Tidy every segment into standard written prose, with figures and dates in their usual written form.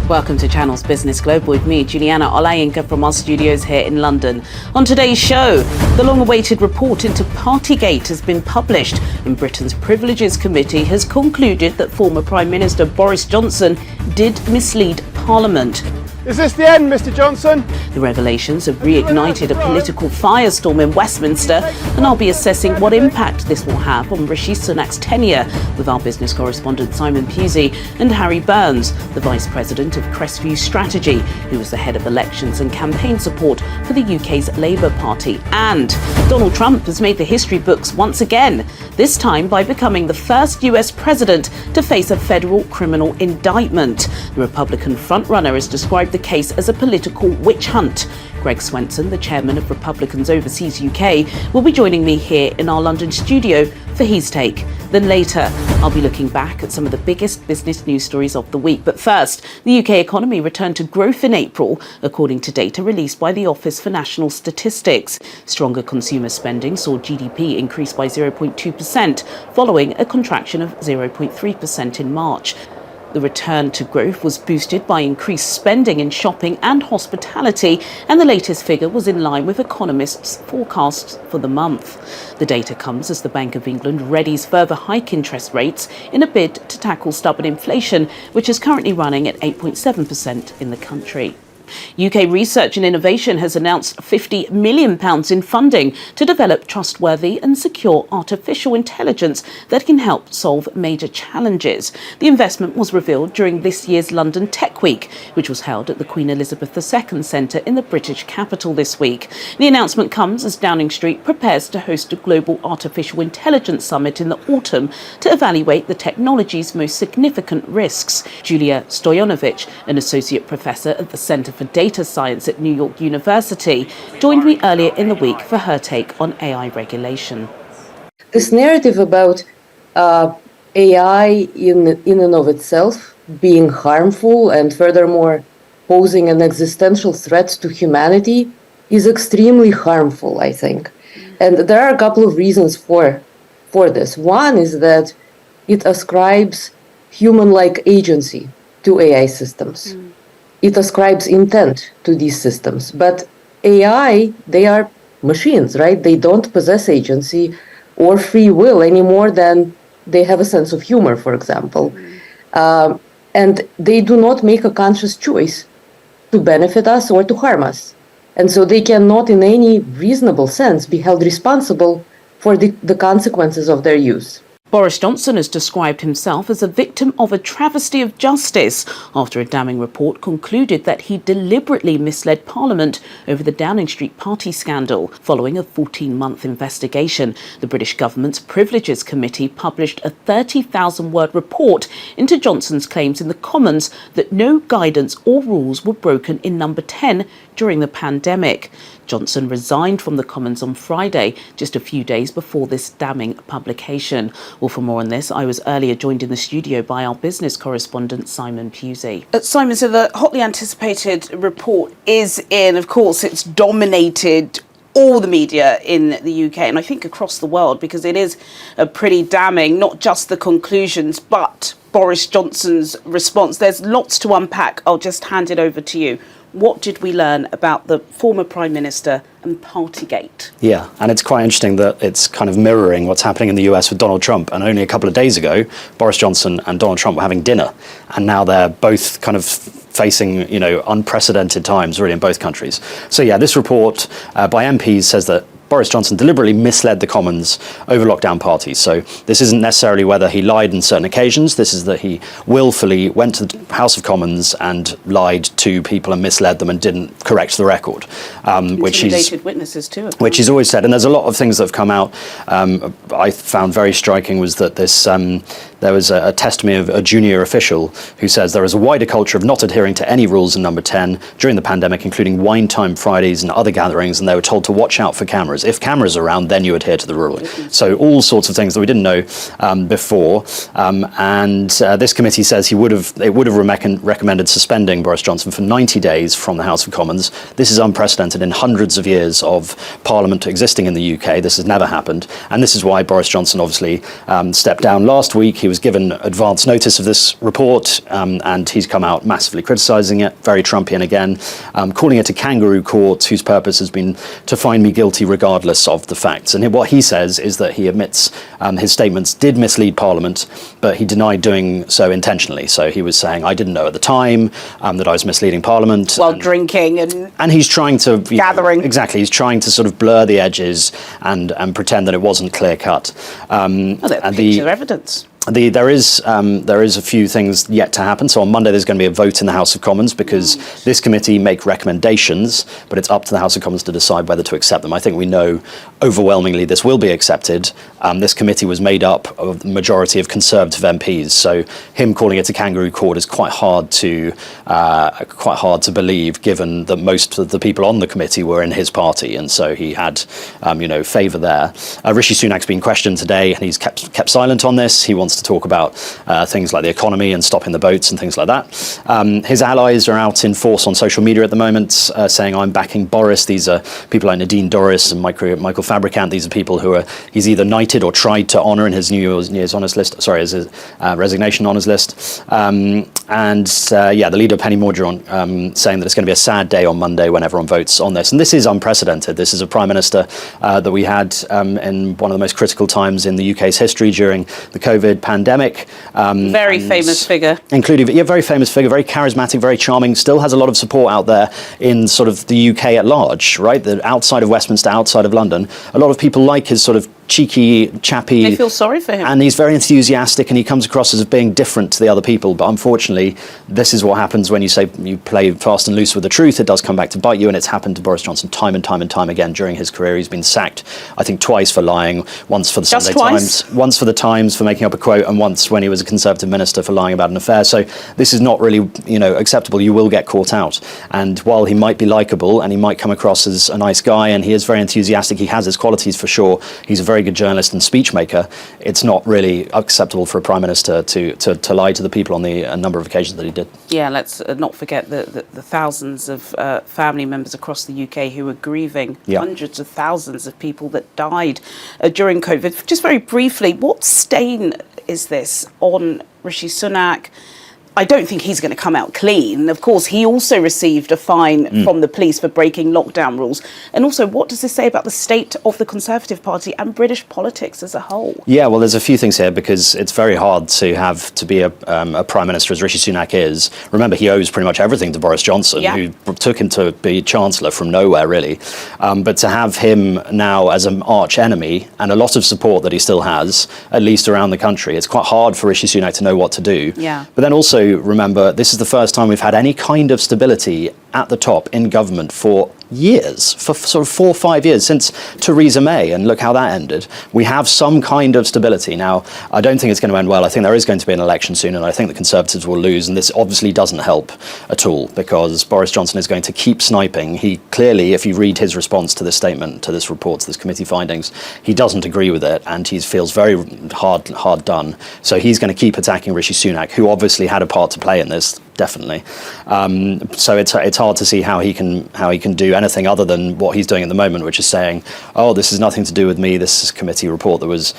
Welcome to Channel's Business Global with me, Juliana Olayinka, from our studios here in London. On today's show, the long-awaited report into Partygate has been published, and Britain's Privileges Committee has concluded that former Prime Minister Boris Johnson did mislead Parliament. Is this the end, Mr. Johnson? The revelations have reignited a political firestorm in Westminster, and I'll be assessing what impact this will have on Rishi Sunak's tenure with our business correspondent Simon Pusey and Harry Burns, the Vice President of Crestview Strategy, who was the head of elections and campaign support for the UK's Labour Party. And Donald Trump has made the history books once again, this time by becoming the first US president to face a federal criminal indictment. The Republican frontrunner has described the case as a political witch hunt. Greg Swenson, the chairman of Republicans Overseas UK, will be joining me here in our London studio for his take. Then later, I'll be looking back at some of the biggest business news stories of the week. But first, the UK economy returned to growth in April, according to data released by the Office for National Statistics. Stronger consumer spending saw GDP increase by 0.2%, following a contraction of 0.3% in March. The return to growth was boosted by increased spending in shopping and hospitality, and the latest figure was in line with economists' forecasts for the month. The data comes as the Bank of England readies further hike interest rates in a bid to tackle stubborn inflation, which is currently running at 8.7% in the country. UK Research and Innovation has announced £50 million in funding to develop trustworthy and secure artificial intelligence that can help solve major challenges. The investment was revealed during this year's London Tech Week, which was held at the Queen Elizabeth II Centre in the British capital this week. The announcement comes as Downing Street prepares to host a global artificial intelligence summit in the autumn to evaluate the technology's most significant risks. Julia Stoyanovich, an associate professor at the Centre for Data Science at New York University, joined me earlier in the week for her take on AI regulation. This narrative about AI in and of itself being harmful and furthermore posing an existential threat to humanity is extremely harmful, I think. And there are a couple of reasons for this. One is that it ascribes human-like agency to AI systems. It ascribes intent to these systems. But AI, they are machines, right? They don't possess agency or free will any more than they have a sense of humor, for example. And they do not make a conscious choice to benefit us or to harm us. And so they cannot in any reasonable sense be held responsible for the consequences of their use. Boris Johnson has described himself as a victim of a travesty of justice after a damning report concluded that he deliberately misled Parliament over the Downing Street party scandal. Following a 14-month investigation, the British government's Privileges Committee published a 30,000-word report into Johnson's claims in the Commons that no guidance or rules were broken in Number 10 during the pandemic. Johnson resigned from the Commons on Friday, just a few days before this damning publication. Well, for more on this, I was earlier joined in the studio by our business correspondent, Simon Pusey. Simon, so the hotly anticipated report is in. Of course, it's dominated all the media in the UK and I think across the world, because it is a pretty damning, not just the conclusions, but Boris Johnson's response. There's lots to unpack. I'll just hand it over to you. What did we learn about the former Prime Minister and Partygate? Yeah, and it's quite interesting that it's kind of mirroring what's happening in the US with Donald Trump. And only a couple of days ago, Boris Johnson and Donald Trump were having dinner. And now they're both kind of facing, unprecedented times really in both countries. So yeah, this report by MPs says that Boris Johnson deliberately misled the Commons over lockdown parties. So this isn't necessarily whether he lied on certain occasions. This is that he willfully went to the House of Commons and lied to people and misled them and didn't correct the record. Intimidated witnesses too. Which he's always said. And there's a lot of things that have come out. I found very striking was that there was a testimony of a junior official who says there is a wider culture of not adhering to any rules in Number 10 during the pandemic, including wine time Fridays and other gatherings, and they were told to watch out for cameras. cameras. If cameras are around, then you adhere to the rule. So all sorts of things that we didn't know before. And this committee says it would have recommended suspending Boris Johnson for 90 days from the House of Commons. This is unprecedented in hundreds of years of Parliament existing in the UK. This has never happened. And this is why Boris Johnson obviously stepped down last week. He was given advance notice of this report, and he's come out massively criticising it, very Trumpian again, calling it a kangaroo court whose purpose has been to find me guilty regardless of the facts. And what he says is that he admits his statements did mislead Parliament, but he denied doing so intentionally. So he was saying, I didn't know at the time that I was misleading Parliament. While drinking and he's trying to... gathering. Exactly. He's trying to sort of blur the edges and pretend that it wasn't clear cut. Picture evidence. There is a few things yet to happen. So on Monday there's going to be a vote in the House of Commons because this committee make recommendations, but it's up to the House of Commons to decide whether to accept them. I think we know overwhelmingly this will be accepted. This committee was made up of the majority of Conservative MPs, so him calling it a kangaroo court is quite hard to believe, given that most of the people on the committee were in his party, and so he had favour there. Rishi Sunak's been questioned today, and he's kept silent on this. He wants to talk about things like the economy and stopping the boats and things like that. His allies are out in force on social media at the moment, saying, I'm backing Boris. These are people like Nadine Dorries and Michael Fabricant. These are people who he's either knighted or tried to honour in his New Year's honours list, his resignation honours list. The leader, Penny Mordaunt, saying that it's going to be a sad day on Monday when everyone votes on this. And this is unprecedented. This is a Prime Minister that we had in one of the most critical times in the UK's history during the COVID pandemic. Very famous figure. Very famous figure, very charismatic, very charming, still has a lot of support out there in sort of the UK at large, right? Outside of Westminster, outside of London. A lot of people like his sort of cheeky, chappy... They feel sorry for him. And he's very enthusiastic and he comes across as being different to the other people. But unfortunately, this is what happens when you play fast and loose with the truth. It does come back to bite you, and it's happened to Boris Johnson time and time and time again during his career. He's been sacked, I think, twice for lying, once for the Sunday Times, once for the Times for making up a quote, and once when he was a Conservative minister for lying about an affair. So this is not really, acceptable. You will get caught out. And while he might be likeable and he might come across as a nice guy, and he is very enthusiastic, he has his qualities for sure. He's a very good journalist and speech maker. It's not really acceptable for a Prime Minister to lie to the people on a number of occasions that he did. Yeah, let's not forget the thousands of family members across the UK who are grieving, hundreds of thousands of people that died during COVID. Just very briefly, what stain is this on Rishi Sunak? I don't think he's going to come out clean. Of course, he also received a fine from the police for breaking lockdown rules. And also, what does this say about the state of the Conservative Party and British politics as a whole? Yeah, well, there's a few things here, because it's very hard to be a Prime Minister as Rishi Sunak is. Remember, he owes pretty much everything to Boris Johnson, who took him to be Chancellor from nowhere, really. But to have him now as an arch enemy, and a lot of support that he still has, at least around the country, it's quite hard for Rishi Sunak to know what to do. Yeah. But then also, remember, this is the first time we've had any kind of stability at the top in government for years, for sort of 4 or 5 years, since Theresa May, and look how that ended. We have some kind of stability. Now, I don't think it's going to end well. I think there is going to be an election soon, and I think the Conservatives will lose, and this obviously doesn't help at all, because Boris Johnson is going to keep sniping. He clearly, if you read his response to this statement, to this report, to this committee findings, he doesn't agree with it, and he feels very hard done. So he's going to keep attacking Rishi Sunak, who obviously had a part to play in this, definitely. So it's hard to see how he can do anything other than what he's doing at the moment, which is saying, oh, this is nothing to do with me. This is a committee report that was,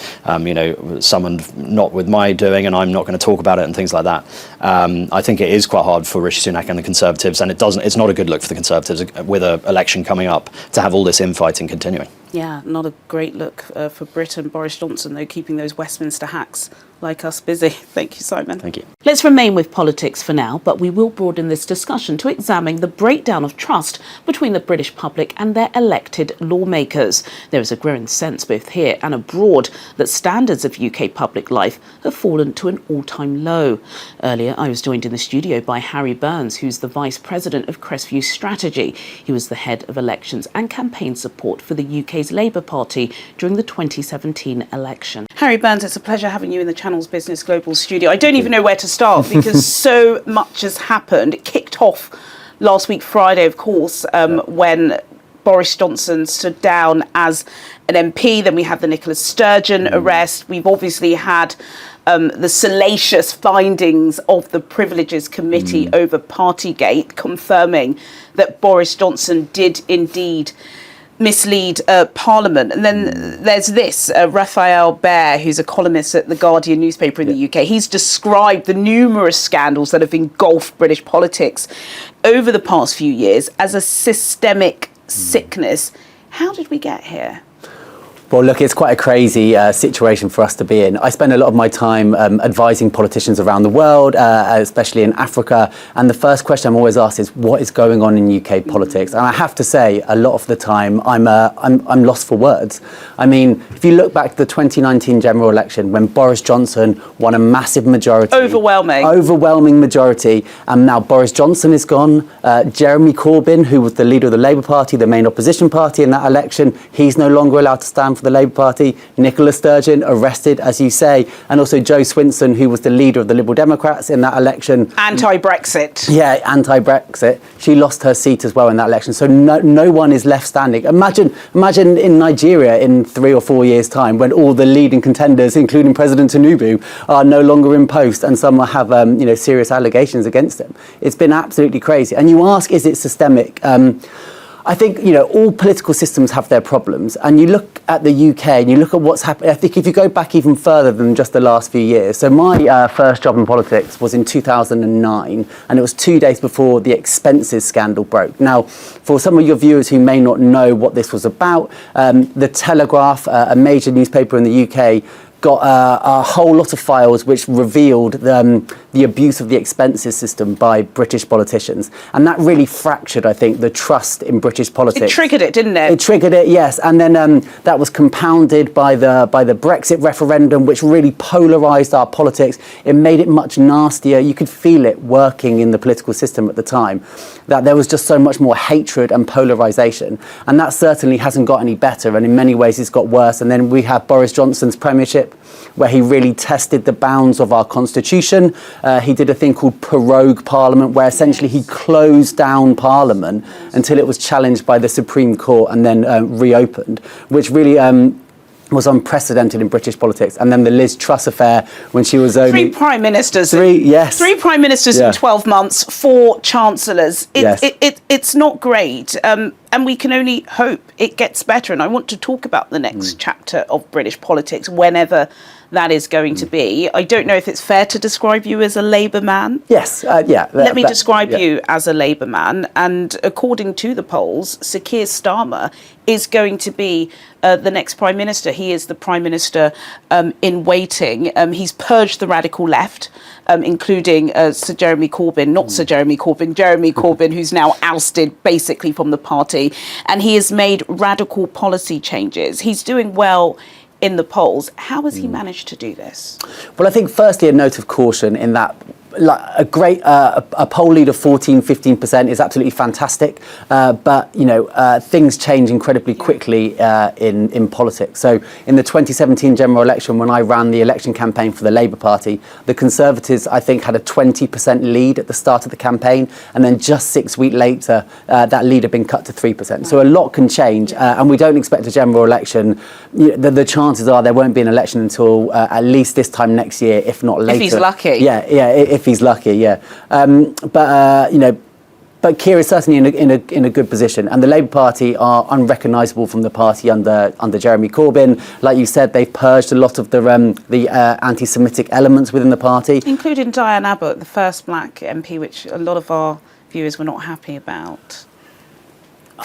summoned not with my doing, and I'm not going to talk about it, and things like that. I think it is quite hard for Rishi Sunak and the Conservatives, and it's not a good look for the Conservatives with an election coming up to have all this infighting continuing. Yeah, not a great look for Britain. Boris Johnson, though, keeping those Westminster hacks like us busy. Thank you, Simon. Thank you. Let's remain with politics for now, but we will broaden this discussion to examine the breakdown of trust between the British public and their elected lawmakers. There is a growing sense, both here and abroad, that standards of UK public life have fallen to an all-time low. Earlier, I was joined in the studio by Harry Burns, who's the Vice President of Crestview Strategy. He was the head of elections and campaign support for the UK's Labour Party during the 2017 election. Harry Burns, it's a pleasure having you in the Channels Business Global studio. I don't even know where to start because so much has happened. It kicked off last week, Friday, of course, when Boris Johnson stood down as an MP. Then we had the Nicola Sturgeon arrest. We've obviously had the salacious findings of the Privileges Committee over Partygate, confirming that Boris Johnson did indeed mislead Parliament. And then there's this, Raphael Bear, who's a columnist at the Guardian newspaper in the UK. He's described the numerous scandals that have engulfed British politics over the past few years as a systemic sickness. How did we get here? Well, look, it's quite a crazy situation for us to be in. I spend a lot of my time advising politicians around the world, especially in Africa. And the first question I'm always asked is, what is going on in UK politics? And I have to say, a lot of the time, I'm lost for words. I mean, if you look back to the 2019 general election, when Boris Johnson won a massive majority. Overwhelming majority. And now Boris Johnson is gone. Jeremy Corbyn, who was the leader of the Labour Party, the main opposition party in that election, he's no longer allowed to stand for the Labour Party. Nicola Sturgeon arrested, as you say, and also Jo Swinson, who was the leader of the Liberal Democrats in that election. Anti-Brexit. Yeah, anti-Brexit. She lost her seat as well in that election. So no one is left standing. Imagine in Nigeria in 3 or 4 years' time, when all the leading contenders, including President Tinubu, are no longer in post, and some will have serious allegations against them. It's been absolutely crazy. And you ask, is it systemic? I think, all political systems have their problems. And you look at the UK and you look at what's happened. I think if you go back even further than just the last few years. So my first job in politics was in 2009, and it was 2 days before the expenses scandal broke. Now, for some of your viewers who may not know what this was about, the Telegraph, a major newspaper in the UK, got a whole lot of files which revealed the abuse of the expenses system by British politicians. And that really fractured, I think, the trust in British politics. It triggered it, didn't it? It triggered it, yes. And then that was compounded by the Brexit referendum, which really polarised our politics. It made it much nastier. You could feel it working in the political system at the time, that there was just so much more hatred and polarisation. And that certainly hasn't got any better. And in many ways, it's got worse. And then we have Boris Johnson's premiership, where he really tested the bounds of our constitution. He did a thing called prorogue Parliament, where essentially he closed down Parliament until it was challenged by the Supreme Court and then reopened, which really was unprecedented in British politics. And then the Liz Truss affair, when she was only... Three prime ministers. Three prime ministers in 12 months, 4 chancellors. It's not great. And we can only hope it gets better. And I want to talk about the next chapter of British politics, whenever that is going to be. I don't know if it's fair to describe you as a Labour man. Yes, Let me describe you as a Labour man. And according to the polls, Sir Keir Starmer is going to be the next Prime Minister. He is the Prime Minister in waiting. He's purged the radical left, including Sir Jeremy Corbyn, not Sir Jeremy Corbyn, Jeremy Corbyn, who's now ousted basically from the party. And he has made radical policy changes. He's doing well in the polls. How has he managed to do this? Well, I think firstly a note of caution in that a poll lead of 14-15% is absolutely fantastic, but things change incredibly quickly in politics. So in the 2017 general election, when I ran the election campaign for the Labour Party, the Conservatives, I think, had a 20% lead at the start of the campaign, and then just 6 weeks later that lead had been cut to 3%. So a lot can change, and we don't expect a general election. The chances are there won't be an election until at least this time next year, if not later. If he's lucky. If he's lucky, but Keir is certainly in a good position, and the Labour Party are unrecognisable from the party under Jeremy Corbyn. Like you said, they've purged a lot of the anti-Semitic elements within the party, including Diane Abbott, the first black MP, which a lot of our viewers were not happy about.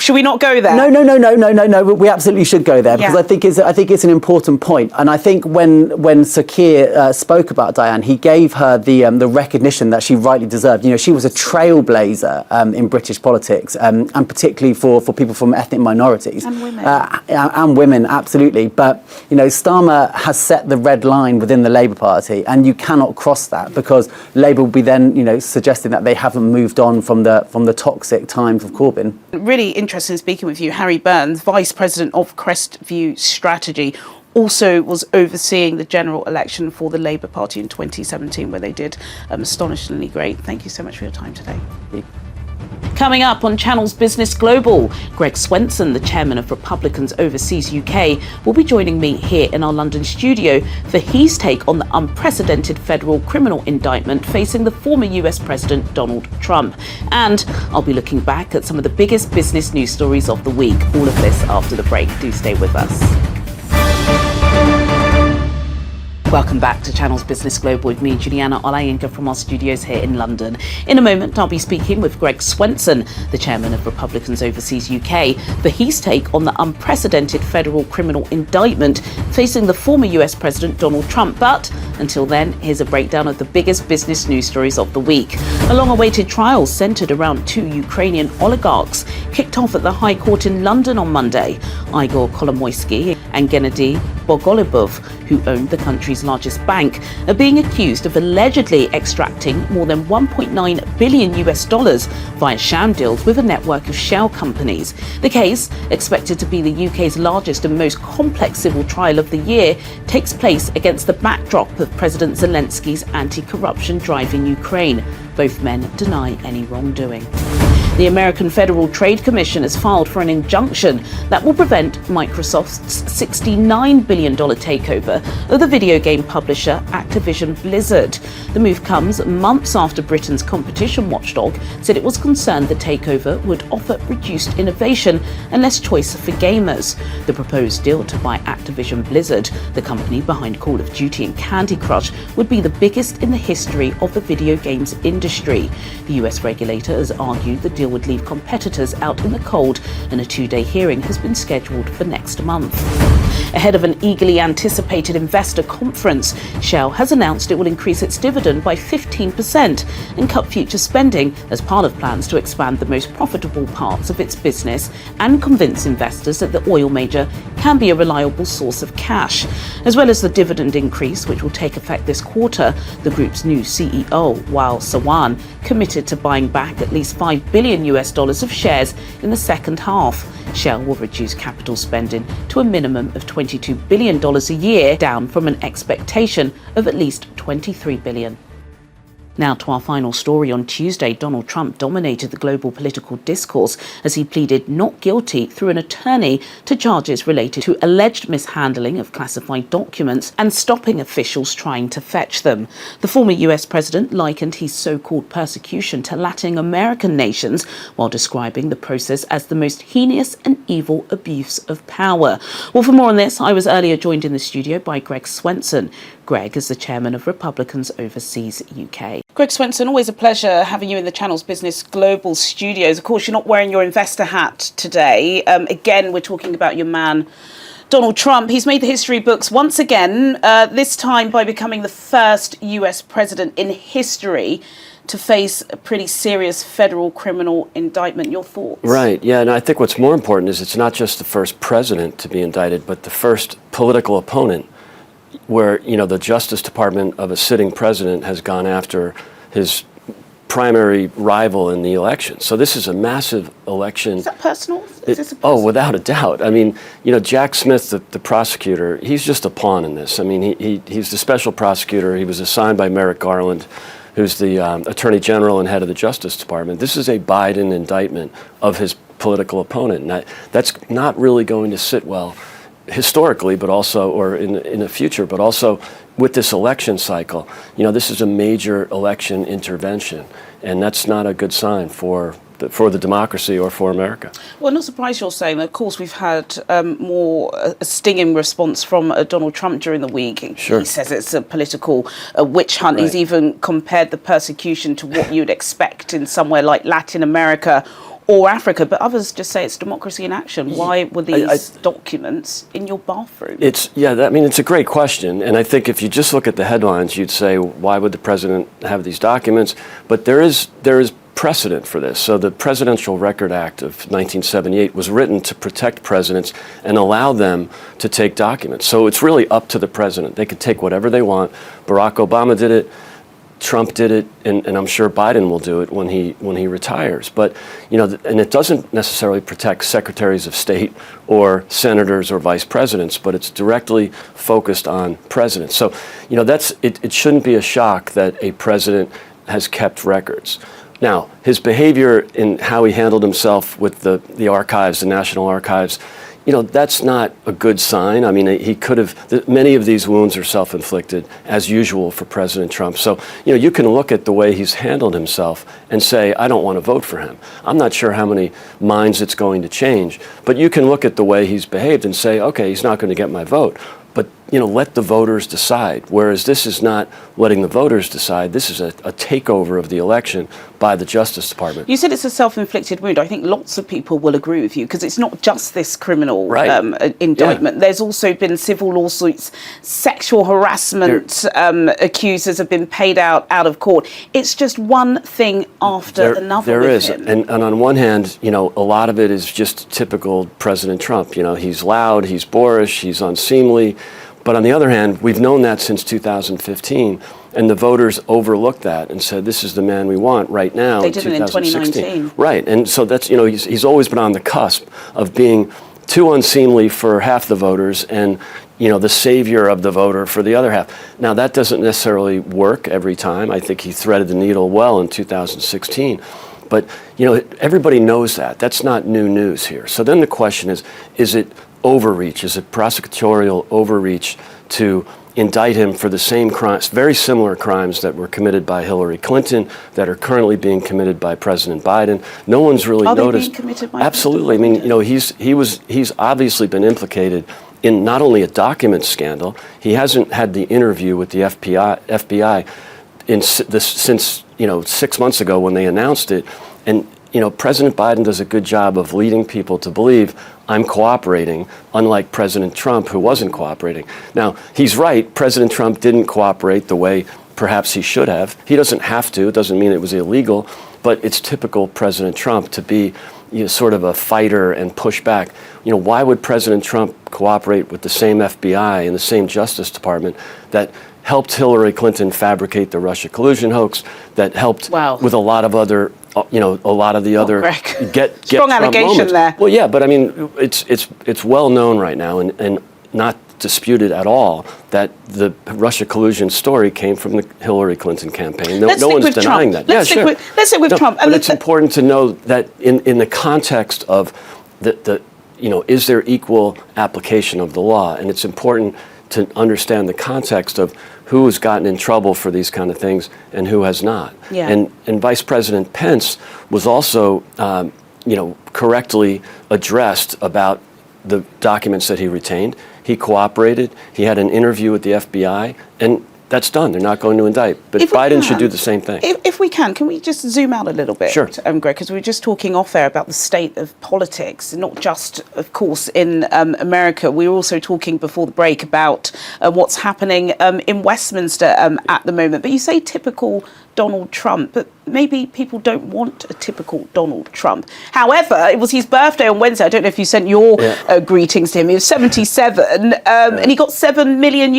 Should we not go there? No. We absolutely should go there, because I think it's an important point. And I think when Sir Keir spoke about Diane, he gave her the recognition that she rightly deserved. She was a trailblazer in British politics, and particularly for people from ethnic minorities and women. And women, absolutely. But Starmer has set the red line within the Labour Party, and you cannot cross that, because Labour will be then suggesting that they haven't moved on from the toxic times of Corbyn. Really interested in speaking with you. Harry Burns, Vice President of Crestview Strategy, also was overseeing the general election for the Labour Party in 2017, where they did astonishingly great. Thank you so much for your time today. Coming up on Channel's Business Global, Greg Swenson, the chairman of Republicans Overseas UK, will be joining me here in our London studio for his take on the unprecedented federal criminal indictment facing the former US President Donald Trump. And I'll be looking back at some of the biggest business news stories of the week. All of this after the break. Do stay with us. Welcome back to Channel's Business Global with me, Juliana Olayinka, from our studios here in London. In a moment, I'll be speaking with Greg Swenson, the chairman of Republicans Overseas UK, for his take on the unprecedented federal criminal indictment facing the former US President Donald Trump. But until then, here's a breakdown of the biggest business news stories of the week. A long-awaited trial centred around two Ukrainian oligarchs kicked off at the High Court in London on Monday. Igor Kolomoisky and Gennady Bogolubov, who owned the country's largest bank, are being accused of allegedly extracting more than $1.9 billion via sham deals with a network of shell companies. The case, expected to be the UK's largest and most complex civil trial of the year, takes place against the backdrop of President Zelensky's anti-corruption drive in Ukraine. Both men deny any wrongdoing. The American Federal Trade Commission has filed for an injunction that will prevent Microsoft's $69 billion takeover of the video game publisher Activision Blizzard. The move comes months after Britain's competition watchdog said it was concerned the takeover would offer reduced innovation and less choice for gamers. The proposed deal to buy Activision Blizzard, the company behind Call of Duty and Candy Crush, would be the biggest in the history of the video games industry. The US regulator has argued the deal would leave competitors out in the cold, and a two-day hearing has been scheduled for next month. Ahead of an eagerly anticipated investor conference, Shell has announced it will increase its dividend by 15% and cut future spending as part of plans to expand the most profitable parts of its business and convince investors that the oil major can be a reliable source of cash. As well as the dividend increase, which will take effect this quarter, the group's new CEO, Wael Sawan, committed to buying back at least $5 billion of shares in the second half. Shell will reduce capital spending to a minimum of $22 billion a year, down from an expectation of at least $23 billion. Now to our final story. On Tuesday, Donald Trump dominated the global political discourse as he pleaded not guilty through an attorney to charges related to alleged mishandling of classified documents and stopping officials trying to fetch them. The former US president likened his so-called persecution to Latin American nations while describing the process as the most heinous and evil abuse of power. Well, for more on this, I was earlier joined in the studio by Greg Swenson. Greg is the chairman of Republicans Overseas UK. Greg Swenson, always a pleasure having you in the Channel's Business Global studios. Of course, you're not wearing your investor hat today. Again, we're talking about your man, Donald Trump. He's made the history books once again, this time by becoming the first US president in history to face a pretty serious federal criminal indictment. Your thoughts? Right, yeah, and I think what's more important is it's not just the first president to be indicted, but the first political opponent, where, you know, the Justice Department of a sitting president has gone after his primary rival in the election. So this is a massive election. Is that personal? Is this a personal? Oh, without a doubt. I mean, you know, Jack Smith, the prosecutor, he's just a pawn in this. I mean, he's the special prosecutor. He was assigned by Merrick Garland, who's the Attorney General and head of the Justice Department. This is a Biden indictment of his political opponent. And that's not really going to sit well historically, but also, or in the future, but also with this election cycle. You know, this is a major election intervention, and that's not a good sign for the democracy or for America. Well, not surprised you're saying that. Of course, we've had a stinging response from Donald Trump during the week. Sure. He says it's a political witch hunt. Right. He's even compared the persecution to what you'd expect in somewhere like Latin America or Africa, but others just say it's democracy in action. Why were these documents in your bathroom? It's a great question, and I think if you just look at the headlines, you'd say, why would the president have these documents? But there is precedent for this. So the Presidential Record Act of 1978 was written to protect presidents and allow them to take documents. So it's really up to the president. They can take whatever they want. Barack Obama did it. Trump did it, and I'm sure Biden will do it when he retires. But, you know, and it doesn't necessarily protect secretaries of state or senators or vice presidents, but it's directly focused on presidents. So, you know, it shouldn't be a shock that a president has kept records. Now, his behavior in how he handled himself with the archives, the National Archives, that's not a good sign. I mean, he could have, many of these wounds are self-inflicted, as usual for President Trump. So, you can look at the way he's handled himself and say, I don't want to vote for him. I'm not sure how many minds it's going to change, but you can look at the way he's behaved and say, okay, he's not going to get my vote. But, let the voters decide. Whereas this is not letting the voters decide. This is a takeover of the election by the Justice Department. You said it's a self-inflicted wound. I think lots of people will agree with you because it's not just this criminal indictment. Yeah. There's also been civil lawsuits, sexual harassment accusers have been paid out of court. It's just one thing after another. There is. Him. And on one hand, a lot of it is just typical President Trump. He's loud, he's boorish, he's unseemly. But on the other hand, we've known that since 2015, and the voters overlooked that and said, this is the man we want right now. They did it in 2019. Right, and so that's, he's always been on the cusp of being too unseemly for half the voters and, the savior of the voter for the other half. Now, that doesn't necessarily work every time. I think he threaded the needle well in 2016. But, everybody knows that. That's not new news here. So then the question is it overreach? Is it prosecutorial overreach to indict him for the same crimes, very similar crimes that were committed by Hillary Clinton, that are currently being committed by President Biden? No one's really noticed. Are they being committed by Absolutely. President I mean, he's obviously been implicated in not only a document scandal. He hasn't had the interview with the FBI since 6 months ago when they announced it, and President Biden does a good job of leading people to believe I'm cooperating, unlike President Trump, who wasn't cooperating. Now, he's right. President Trump didn't cooperate the way perhaps he should have. He doesn't have to. It doesn't mean it was illegal, but it's typical President Trump to be sort of a fighter and push back. Why would President Trump cooperate with the same FBI and the same Justice Department that helped Hillary Clinton fabricate the Russia collusion hoax, that helped with a lot of other a lot of the other get strong allegation moments. there. Well, yeah, but I mean, it's well known right now and not disputed at all that the Russia collusion story came from the Hillary Clinton campaign. No one's denying that. Let's stick with Trump. But it's important to know that in the context of is there equal application of the law, and it's important to understand the context of who has gotten in trouble for these kind of things and who has not. Yeah. And Vice President Pence was also, correctly addressed about the documents that he retained. He cooperated. He had an interview with the FBI, and that's done. They're not going to indict. But Biden should do the same thing. If we can we just zoom out a little bit, Sure. Greg, because we were just talking off air about the state of politics, not just, of course, in America. We were also talking before the break about what's happening in Westminster at the moment. But you say typical Donald Trump, but maybe people don't want a typical Donald Trump. However, it was his birthday on Wednesday. I don't know if you sent your greetings to him. He was 77, and he got $7 million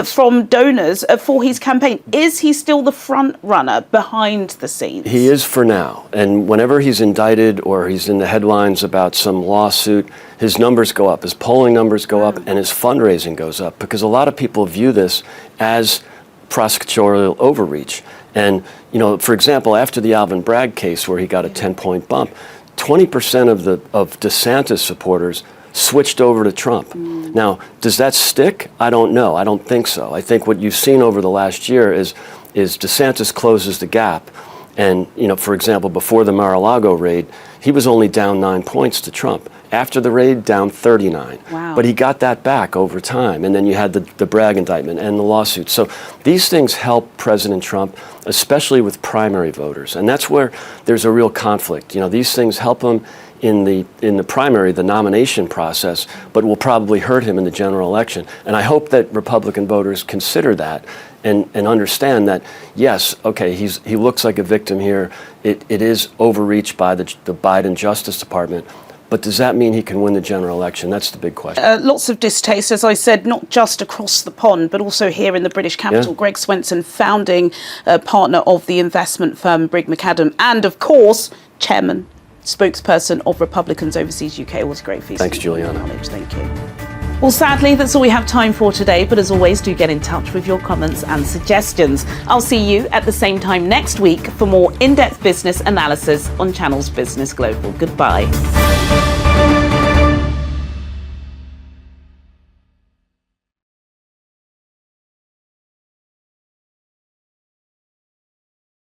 from donors for his campaign. Is he still the front runner behind the scenes? He is for now. And whenever he's indicted or he's in the headlines about some lawsuit, his numbers go up, his polling numbers go up, and his fundraising goes up, because a lot of people view this as prosecutorial overreach. And, for example, after the Alvin Bragg case where he got a 10-point bump, 20% of DeSantis supporters switched over to Trump. Now, does that stick? I don't know. I don't think so. I think what you've seen over the last year is DeSantis closes the gap. And, for example, before the Mar-a-Lago raid, he was only down 9 points to Trump. After the raid, down 39. Wow. But he got that back over time. And then you had the Bragg indictment and the lawsuit. So these things help President Trump, especially with primary voters. And that's where there's a real conflict. These things help him in the primary, the nomination process, but will probably hurt him in the general election. And I hope that Republican voters consider that and understand that, yes, okay, he looks like a victim here. It is overreach by the Biden Justice Department. But does that mean he can win the general election? That's the big question. Lots of distaste, as I said, not just across the pond, but also here in the British capital. Yeah. Greg Swenson, founding partner of the investment firm Brigg McAdam, and of course, chairman, spokesperson of Republicans Overseas UK. It was great feast. Thanks, Juliana. Thank you. Well, sadly, that's all we have time for today. But as always, do get in touch with your comments and suggestions. I'll see you at the same time next week for more in-depth business analysis on Channel's Business Global. Goodbye.